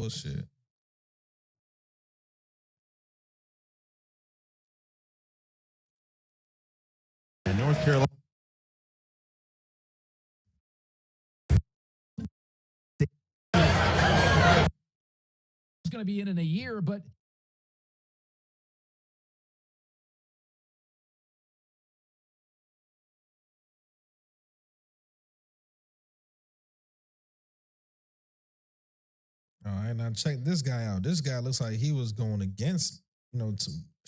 Bullshit. And North Carolina. It's going to be in a year, but All right, now check this guy out. This guy looks like he was going against,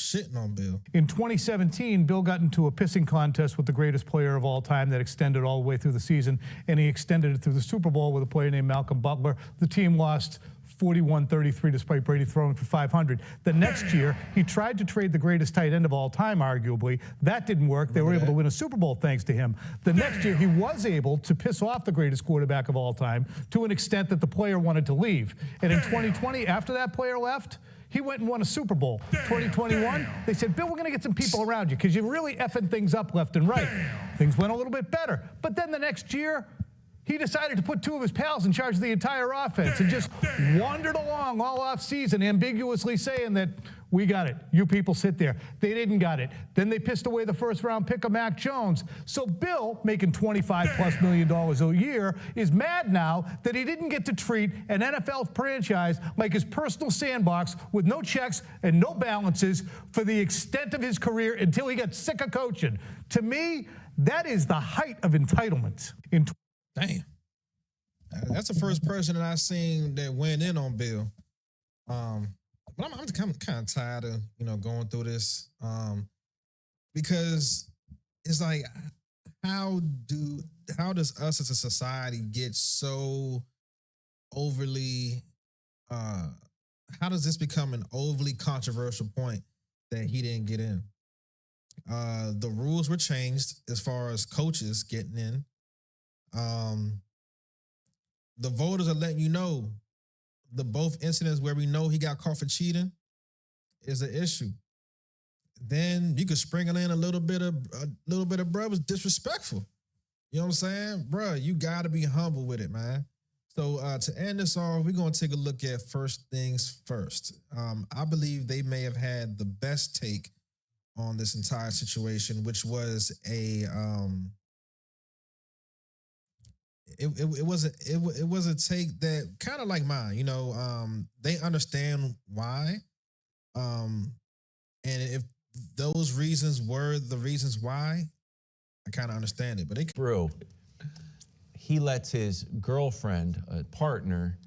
shitting on Bill. In 2017, Bill got into a pissing contest with the greatest player of all time that extended all the way through the season, and he extended it through the Super Bowl with a player named Malcolm Butler. The team lost 41-33 despite Brady throwing for 500. The next year, he tried to trade the greatest tight end of all time, arguably. That didn't work. They were able to win a Super Bowl thanks to him. The next year, he was able to piss off the greatest quarterback of all time to an extent that the player wanted to leave. And in 2020, after that player left, he went and won a Super Bowl. 2021, they said, Bill, we're going to get some people around you because you're really effing things up left and right. Things went a little bit better. But then the next year, he decided to put two of his pals in charge of the entire offense and just wandered along all offseason ambiguously saying that we got it. You people sit there. They didn't got it. Then they pissed away the first-round pick of Mac Jones. So Bill, making $25+ million a year, is mad now that he didn't get to treat an NFL franchise like his personal sandbox with no checks and no balances for the extent of his career until he got sick of coaching. To me, that is the height of entitlement. Damn. That's the first person that I've seen that went in on Bill. But I'm kind of tired of, going through this. Because it's like, how does us as a society get so overly, how does this become an overly controversial point that he didn't get in? The rules were changed as far as coaches getting in. The voters are letting you know the both incidents where we know he got caught for cheating is an issue. Then you could sprinkle in a little bit of bruh was disrespectful. You know what I'm saying? Bruh, you gotta be humble with it, man. So to end this off, we're gonna take a look at first things first. I believe they may have had the best take on this entire situation, which was it was a take that kind of like mine, they understand why. And if those reasons were the reasons why, I kind of understand it. But Bro, he lets his girlfriend, partner,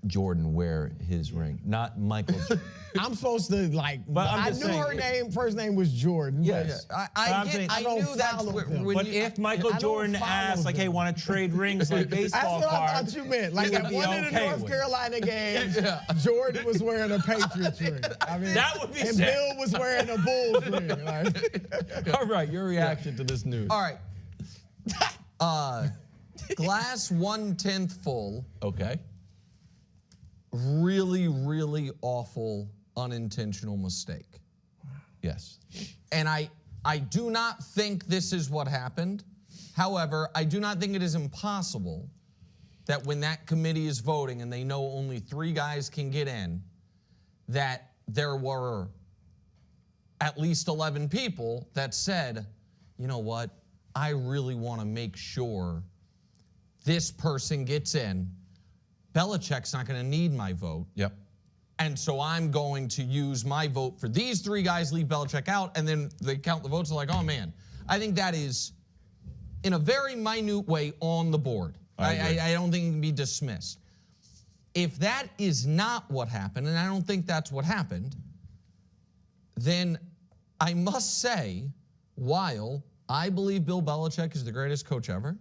Jordan wear his ring, not Michael Jordan. I'm supposed to but I knew her first name was Jordan. Yes. I knew that's but if Michael Jordan asked, hey, want to trade rings like baseball cards? That's what I thought you meant. Like at one of the North Carolina games, Jordan was wearing a Patriots ring. I mean, that would be and sick. Bill was wearing a Bulls ring. All right, your reaction to this news. All right. Glass 1/10 full. Okay. Really, really awful unintentional mistake. Yes. And I do not think this is what happened. However, I do not think it is impossible that when that committee is voting and they know only 3 guys can get in, that there were at least 11 people that said, you know what, I really want to make sure this person gets in. Belichick's not going to need my vote. Yep. And so I'm going to use my vote for these 3 guys, leave Belichick out, and then they count the votes. They're like, oh, man. I think that is, in a very minute way, on the board. I don't think it can be dismissed. If that is not what happened, and I don't think that's what happened, then I must say, while I believe Bill Belichick is the greatest coach ever,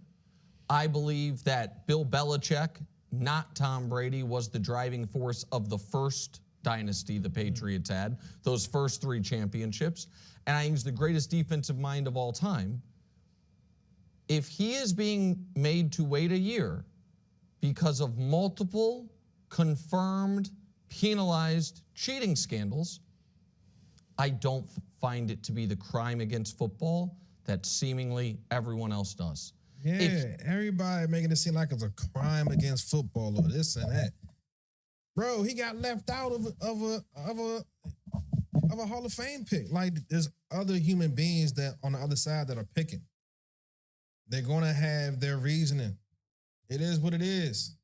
I believe that Bill Belichick, not Tom Brady, was the driving force of the first dynasty the Patriots had, those first 3 championships. And I think he's the greatest defensive mind of all time. If he is being made to wait a year because of multiple confirmed, penalized cheating scandals, I don't find it to be the crime against football that seemingly everyone else does. Yeah, everybody making it seem like it's a crime against football or this and that. Bro, he got left out of a Hall of Fame pick. Like, there's other human beings that on the other side that are picking. They're gonna have their reasoning. It is what it is.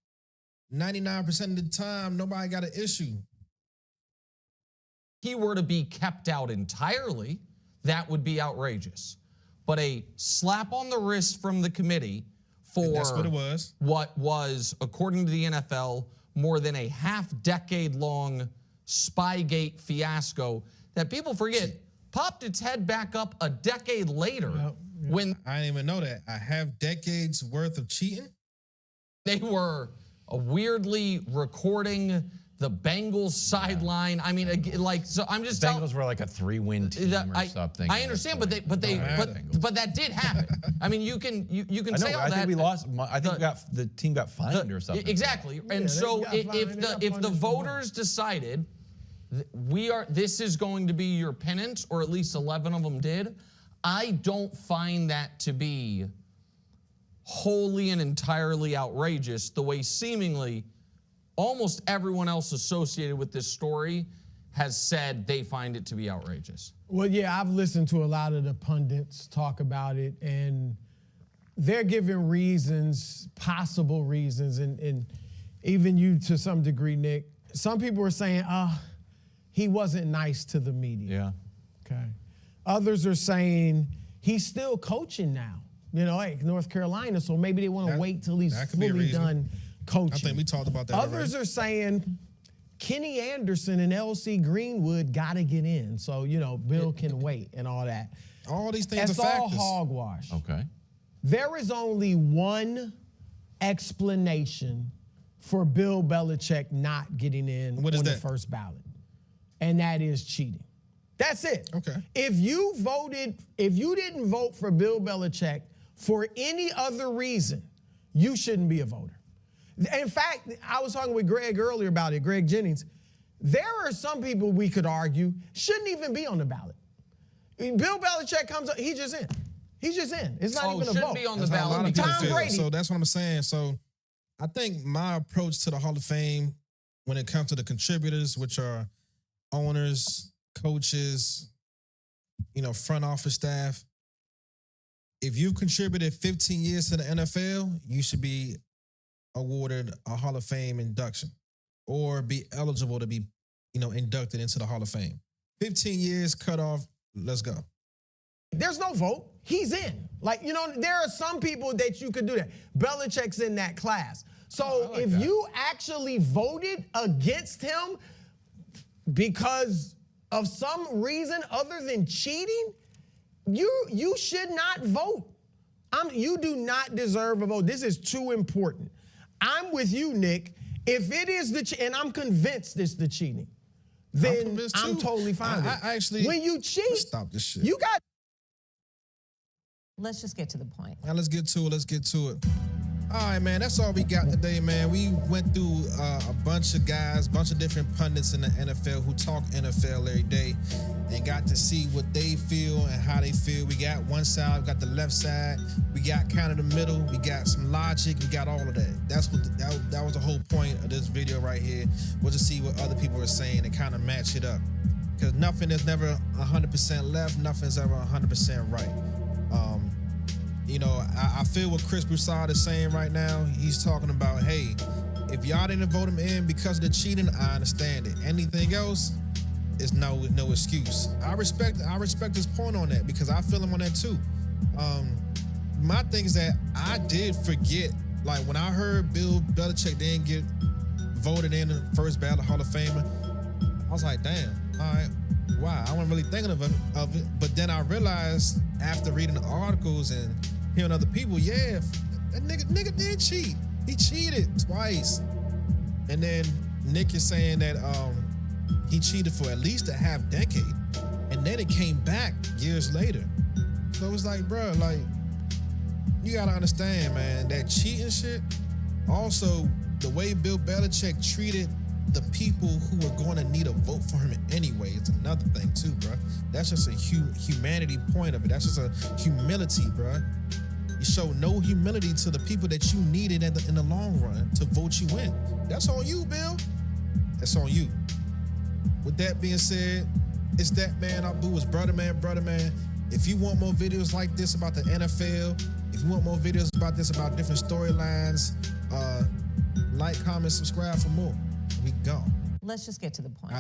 99% of the time, nobody got an issue. He were to be kept out entirely, that would be outrageous. But a slap on the wrist from the committee for That's what it was. What was, according to the NFL, more than a half-decade-long Spygate fiasco that people forget popped its head back up a decade later when I didn't even know that. I have decades worth of cheating. they were weirdly recording the Bengals sideline. I mean, like, so I'm just telling. Bengals were like a 3-win team or something. I understand, but that did happen. I mean, you can say all I that. think we lost. I think the team got fined or something. Exactly, and so if the voters decided this is going to be your penance, or at least 11 of them did, I don't find that to be wholly and entirely outrageous the way seemingly almost everyone else associated with this story has said they find it to be outrageous. Well, yeah, I've listened to a lot of the pundits talk about it, and they're giving reasons, possible reasons, and even you to some degree, Nick. Some people are saying, he wasn't nice to the media. Yeah. Okay. Others are saying he's still coaching now. You know, like North Carolina, so maybe they want to wait till he's fully done coaching. I think we talked about that. Others are saying Kenny Anderson and L.C. Greenwood got to get in, so, you know, Bill can wait and all that. All these things That's are factors. all hogwash. Okay. There is only one explanation for Bill Belichick not getting in on the first ballot, and that is cheating. That's it. Okay. If you didn't vote for Bill Belichick for any other reason, you shouldn't be a voter. In fact, I was talking with Greg earlier about it, Greg Jennings. There are some people we could argue shouldn't even be on the ballot. Bill Belichick comes up, he's just in. He's just in. It's not even a vote. Shouldn't be on the ballot. Tom Brady. So that's what I'm saying. So I think my approach to the Hall of Fame when it comes to the contributors, which are owners, coaches, you know, front office staff, if you've contributed 15 years to the NFL, you should be awarded a Hall of Fame induction or be eligible to be, you know, inducted into the Hall of Fame. 15 years cut off, let's go. There's no vote. He's in. Like, you know, there are some people that you could do that. Belichick's in that class. So if you actually voted against him because of some reason other than cheating, you should not vote. You do not deserve a vote. This is too important. I'm with you, Nick. If it is and I'm convinced it's the cheating, then I'm totally fine with it. I actually, when you cheat, let's stop this shit. you got. Let's just get to the point. Now let's get to it. All right, man, that's all we got today, man. We went through a bunch of guys, bunch of different pundits in the NFL who talk NFL every day and got to see what they feel and how they feel. We got one side, we got the left side, we got kind of the middle, we got some logic, we got all of that. That's what that was the whole point of this video right here, was to see what other people are saying and kind of match it up. Because nothing is never 100% left, nothing's ever 100% right. You know, I feel what Chris Broussard is saying right now. He's talking about, hey, if y'all didn't vote him in because of the cheating, I understand it. Anything else is no excuse. I respect his point on that because I feel him on that too. My thing is that I did forget, like when I heard Bill Belichick didn't get voted in the first ballot Hall of Famer, I was like, damn, all right, wow, I wasn't really thinking of it. But then I realized after reading the articles and hearing other people, yeah, that nigga did cheat. He cheated twice. And then Nick is saying that he cheated for at least a half decade. And then it came back years later. So it's like, bro, like, you gotta understand, man, that cheating shit, also the way Bill Belichick treated the people who are going to need a vote for him anyway is another thing too, bro. That's just a humanity point of it. That's just a humility, bro. You show no humility to the people that you needed in the long run to vote you in. That's on you, Bill. That's on you. With that being said, it's that man Abu, is brother man. If you want more videos like this about the NFL, if you want more videos about this, about different storylines, like, comment, subscribe for more. We go. Let's just get to the point.